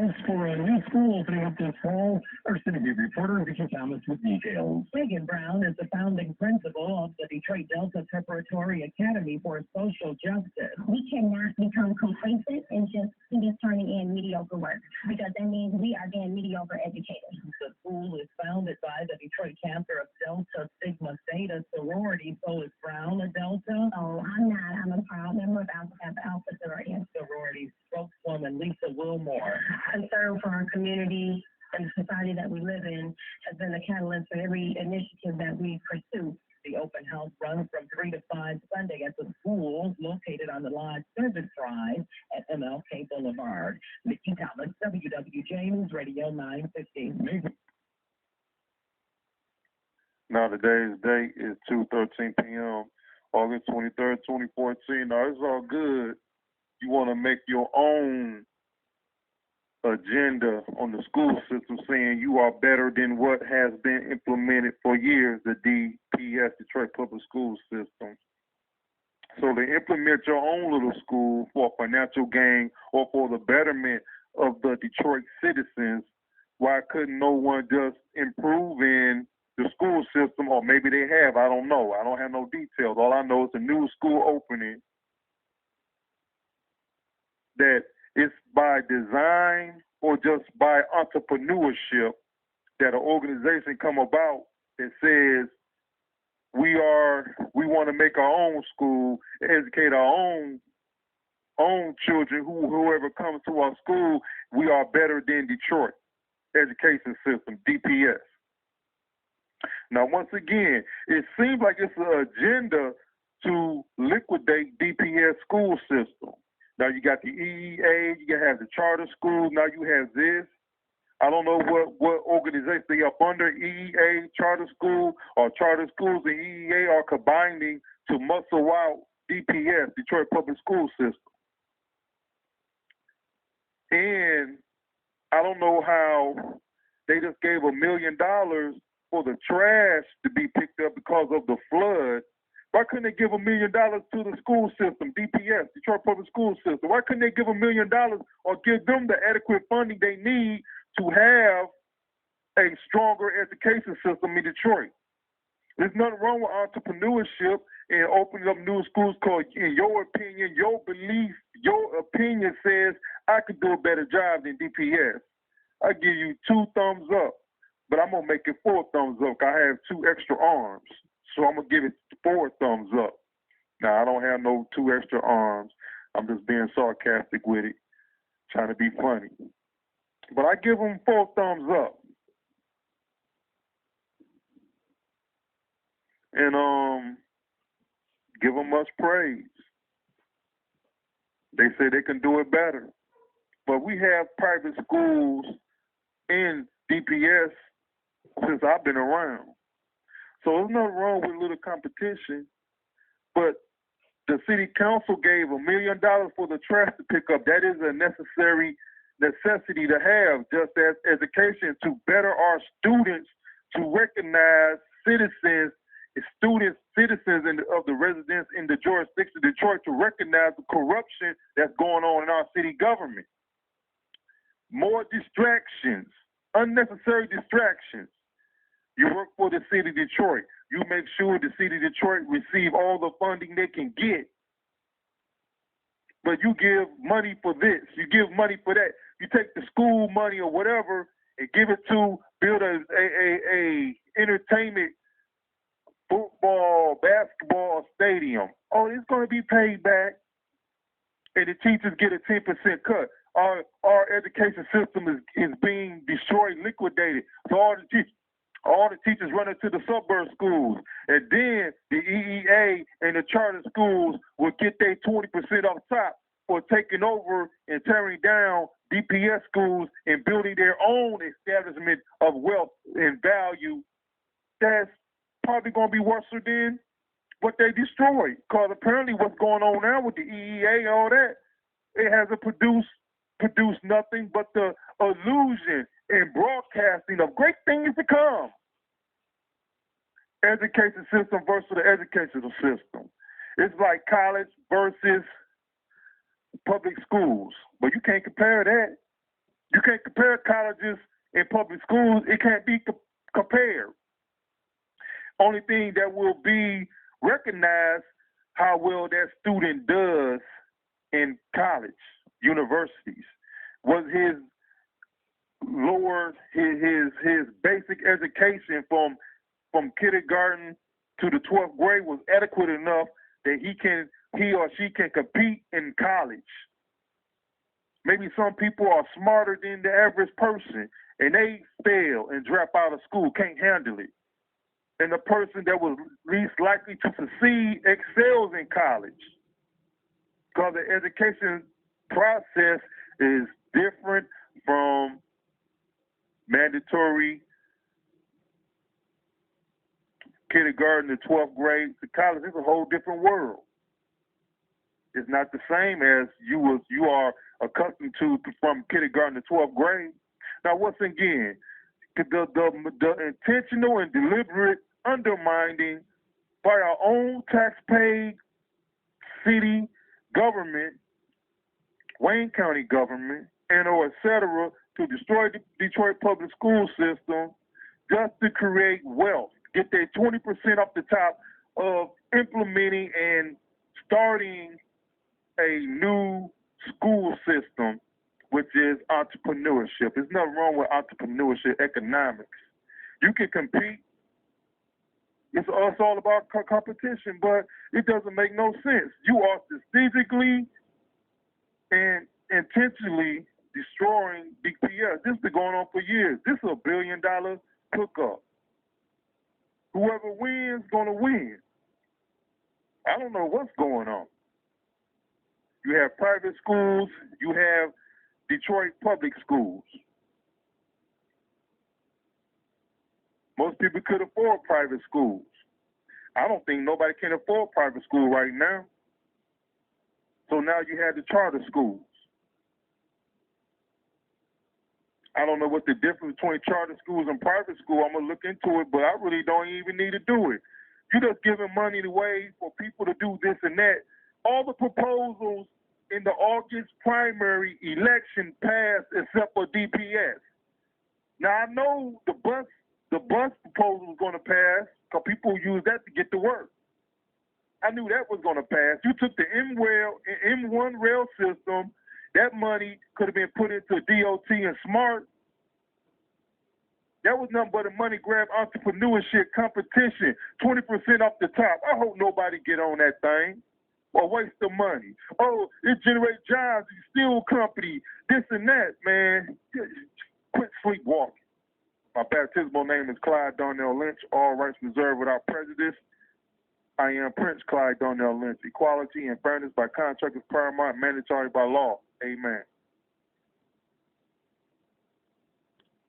plans for a new school opening up this fall? Our City View reporter, Vicki Thomas, with details. Megan Brown is the founding principal of the Detroit Delta Preparatory Academy for Social Justice. We cannot become complacent and just turning in mediocre work, because that means we are being mediocre educators. The school is founded by the Detroit chapter of Delta Sigma Theta sorority. So is Brown a Delta? Oh, I'm not. I'm a proud member of Alpha sorority. Sorority spokeswoman Lisa Wilmore. Concern for our community and the society that we live in has been a catalyst for every initiative that we pursue. The open house runs from 3 to 5 Sunday at the school located on the Lodge Service Drive at MLK Boulevard. Vicki Thomas, WWJ News Radio 950. Now today's date is 2:13 p.m. August 23rd, 2014. Now it's all good. You want to make your own agenda on the school system saying you are better than what has been implemented for years, the DPS, Detroit Public School System. So to implement your own little school for financial gain or for the betterment of the Detroit citizens, why couldn't no one just improve in the school system? Or maybe they have, I don't know. I don't have no details. All I know is a new school opening that it's by design or just by entrepreneurship that an organization come about that says we want to make our own school, educate our own children, whoever comes to our school. We are better than Detroit education system, DPS. Now, once again, it seems like it's an agenda to liquidate DPS school system. Now you got the EEA, you have the charter schools, now you have this. I don't know what organization they up under, EEA, charter school, or charter schools and EEA are combining to muscle out DPS, Detroit Public School System. And I don't know how they just gave $1 million for the trash to be picked up because of the flood. Why couldn't they give $1 million to the school system, DPS, Detroit Public School System? Why couldn't they give $1 million or give them the adequate funding they need to have a stronger education system in Detroit? There's nothing wrong with entrepreneurship and opening up new schools because, in your opinion, your belief, your opinion says I could do a better job than DPS. I give you 2 thumbs up, but I'm going to make it 4 thumbs up because I have 2 extra arms. So I'm going to give it 4 thumbs up. Now, I don't have no 2 extra arms. I'm just being sarcastic with it, trying to be funny. But I give them 4 thumbs up. And give them much praise. They say they can do it better. But we have private schools in DPS since I've been around. So there's nothing wrong with a little competition, but the city council gave $1 million for the trash to pick up. That is a necessity to have, just as education, to better our students, to recognize citizens of the residents in the jurisdiction of Detroit, to recognize the corruption that's going on in our city government. More distractions, unnecessary distractions. You work for the city of Detroit. You make sure the city of Detroit receive all the funding they can get. But you give money for this. You give money for that. You take the school money or whatever and give it to build a entertainment, football, basketball stadium. Oh, it's going to be paid back. And the teachers get a 10% cut. Our education system is being destroyed, liquidated. So all the teachers run into the suburb schools, and then the EEA and the charter schools will get their 20% off top for taking over and tearing down DPS schools and building their own establishment of wealth and value. That's probably going to be worse than what they destroyed, because apparently what's going on now with the EEA and all that, it hasn't produced nothing but the illusion and broadcasting of great things to come. Education system versus the educational system. It's like college versus public schools, but you can't compare that. You can't compare colleges and public schools. It can't be compared. Only thing that will be recognized how well that student does in college, universities. Was his his basic education from kindergarten to the 12th grade was adequate enough that he or she can compete in college. Maybe some people are smarter than the average person and they fail and drop out of school, can't handle it. And the person that was least likely to succeed excels in college. Because the education process is different from mandatory kindergarten to 12th grade to college. It's a whole different world. It's not the same as you are accustomed to from kindergarten to 12th grade. Now, once again, the intentional and deliberate undermining by our own tax-paid city government, Wayne County government, and or et cetera, to destroy the Detroit public school system just to create wealth, get their 20% off the top of implementing and starting a new school system, which is entrepreneurship. There's nothing wrong with entrepreneurship, economics. You can compete. It's all about competition, but it doesn't make no sense. You are strategically and intentionally destroying DPS. This has been going on for years. This is $1 billion hookup. Whoever wins is going to win. I don't know what's going on. You have private schools. You have Detroit public schools. Most people could afford private schools. I don't think nobody can afford private school right now. So now you have the charter schools. I don't know what the difference between charter schools and private school. I'm going to look into it, but I really don't even need to do it. You're just giving money away for people to do this and that. All the proposals in the August primary election passed except for DPS. Now, I know the bus proposal was going to pass because people use that to get to work. I knew that was going to pass. You took the M1 rail system. That money could have been put into DOT and SMART. That was nothing but a money grab entrepreneurship competition, 20% off the top. I hope nobody get on that thing or waste the money. Oh, it generates jobs, steel company, this and that, man. Quit sleepwalking. My baptismal name is Clyde Darnell Lynch, all rights reserved without prejudice. I am Prince Clyde Darnell Lynch. Equality and fairness by contract is paramount, mandatory by law. Amen.